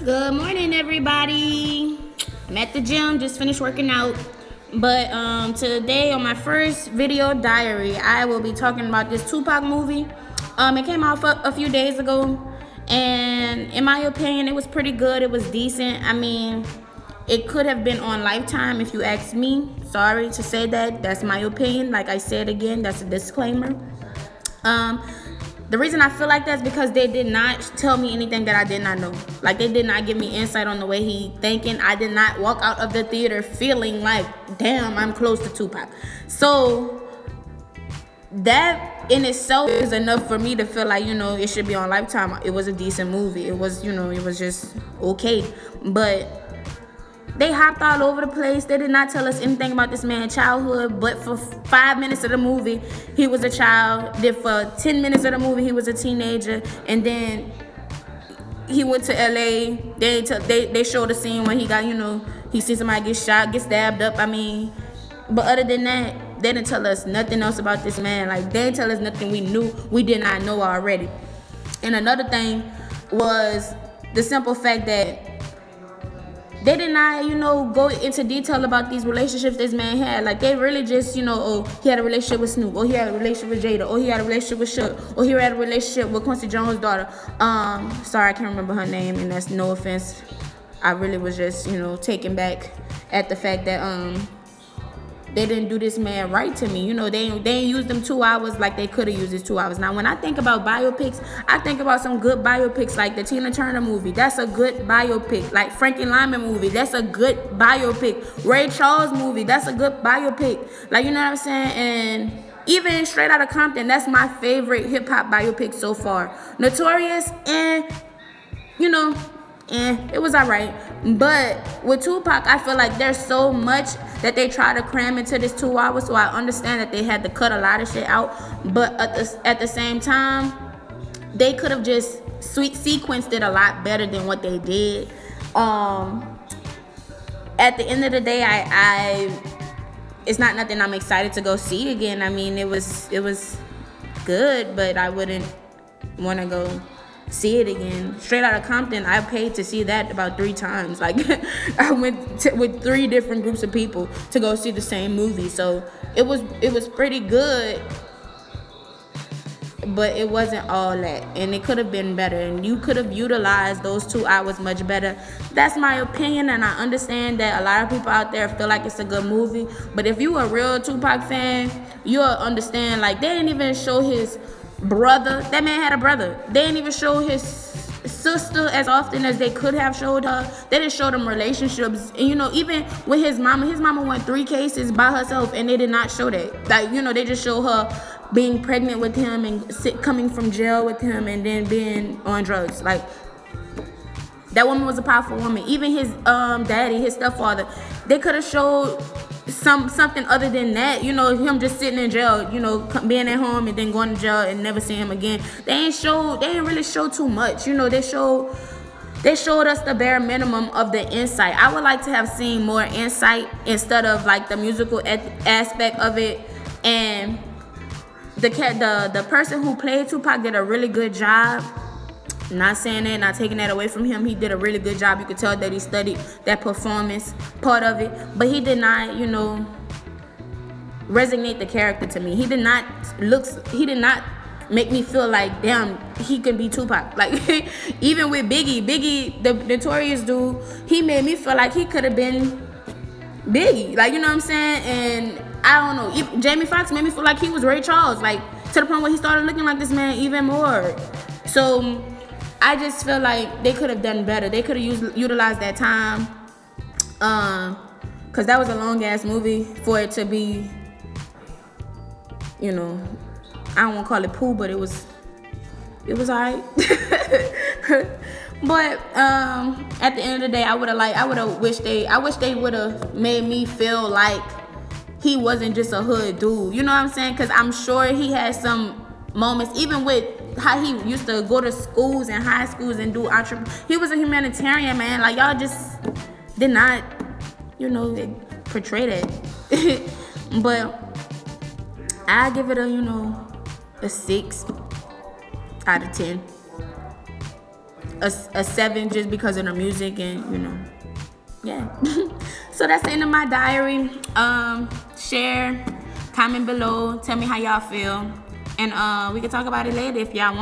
Good morning, everybody. I'm at the gym, just finished working out. But today on my first video diary, I will be talking about this Tupac movie. It came out a few days ago, and in my opinion, it was pretty good. It was decent. I mean, it could have been on Lifetime if you ask me. Sorry to say that. That's my opinion. Like I said again, that's a disclaimer. Um, the reason I feel like that is because they did not tell me anything that I did not know. Like, they did not give me insight on the way he thinking. I did not walk out of the theater feeling like, damn, I'm close to Tupac. So that in itself is enough for me to feel like, it should be on Lifetime. It was a decent movie. It was, it was just okay. But they hopped all over the place. They did not tell us anything about this man's childhood, but for 5 minutes of the movie, he was a child. Then for 10 minutes of the movie, he was a teenager. And then he went to LA. They showed a scene when he got, he seen somebody get shot, get stabbed up. I mean, but other than that, they didn't tell us nothing else about this man. Like, they didn't tell us nothing we did not know already. And another thing was the simple fact that they did not, go into detail about these relationships this man had. Like, they really just, oh, he had a relationship with Snoop, or he had a relationship with Jada, or he had a relationship with Shook, or he had a relationship with Quincy Jones' daughter. Sorry, I can't remember her name, and that's no offense. I really was just, taken back at the fact that they didn't do this man right to me. They ain't used them 2 hours like they could have used his 2 hours. Now, when I think about biopics, I think about some good biopics like the Tina Turner movie. That's a good biopic. Like Frankie Lyman movie. That's a good biopic. Ray Charles movie. That's a good biopic. Like, you know what I'm saying? And even Straight Outta Compton, that's my favorite hip-hop biopic so far. Notorious and, it was alright. But with Tupac, I feel like there's so much that they try to cram into this 2 hours. So I understand that they had to cut a lot of shit out. But at the same time, they could have just sequenced it a lot better than what they did. At the end of the day, I it's not nothing I'm excited to go see again. I mean, it was good, but I wouldn't want to go see it again. Straight Outta Compton, I paid to see that about 3 times. Like, I went with 3 different groups of people to go see the same movie. So it was pretty good, but it wasn't all that, and it could have been better, and you could have utilized those 2 hours much better. That's my opinion, and I understand that a lot of people out there feel like it's a good movie, but if you a real Tupac fan, you'll understand. Like, they didn't even show his brother. That man had a brother. They didn't even show his sister as often as they could have showed her. They didn't show them relationships. And even with his mama won 3 cases by herself, and they did not show that. Like, they just show her being pregnant with him and coming from jail with him and then being on drugs. Like, that woman was a powerful woman. Even his daddy, his stepfather, they could have showed something other than that. Him just sitting in jail, being at home and then going to jail and never seeing him again. They didn't really show too much. They showed us the bare minimum of the insight. I would like to have seen more insight instead of like the musical aspect of it. And the person who played Tupac did a really good job. Not saying that, not taking that away from him. He did a really good job. You could tell that he studied that performance part of it. But he did not, resonate the character to me. He did not make me feel like, damn, he could be Tupac. Like, even with Biggie, the notorious dude, he made me feel like he could have been Biggie. Like, you know what I'm saying? And I don't know. Jamie Foxx made me feel like he was Ray Charles. Like, to the point where he started looking like this man even more. So I just feel like they could have done better. They could have utilized that time, because that was a long ass movie for it to be, I don't want to call it poo, but it was alright. But at the end of the day, I wish they would have made me feel like he wasn't just a hood dude. You know what I'm saying? Because I'm sure he had some moments, even with how he used to go to schools and high schools and do he was a humanitarian, man. Like, y'all just did not, portray that. But I give it a 6 out of 10. a 7 just because of the music and yeah. So that's the end of my diary. Share, comment below, tell me how y'all feel, and we can talk about it later if y'all want.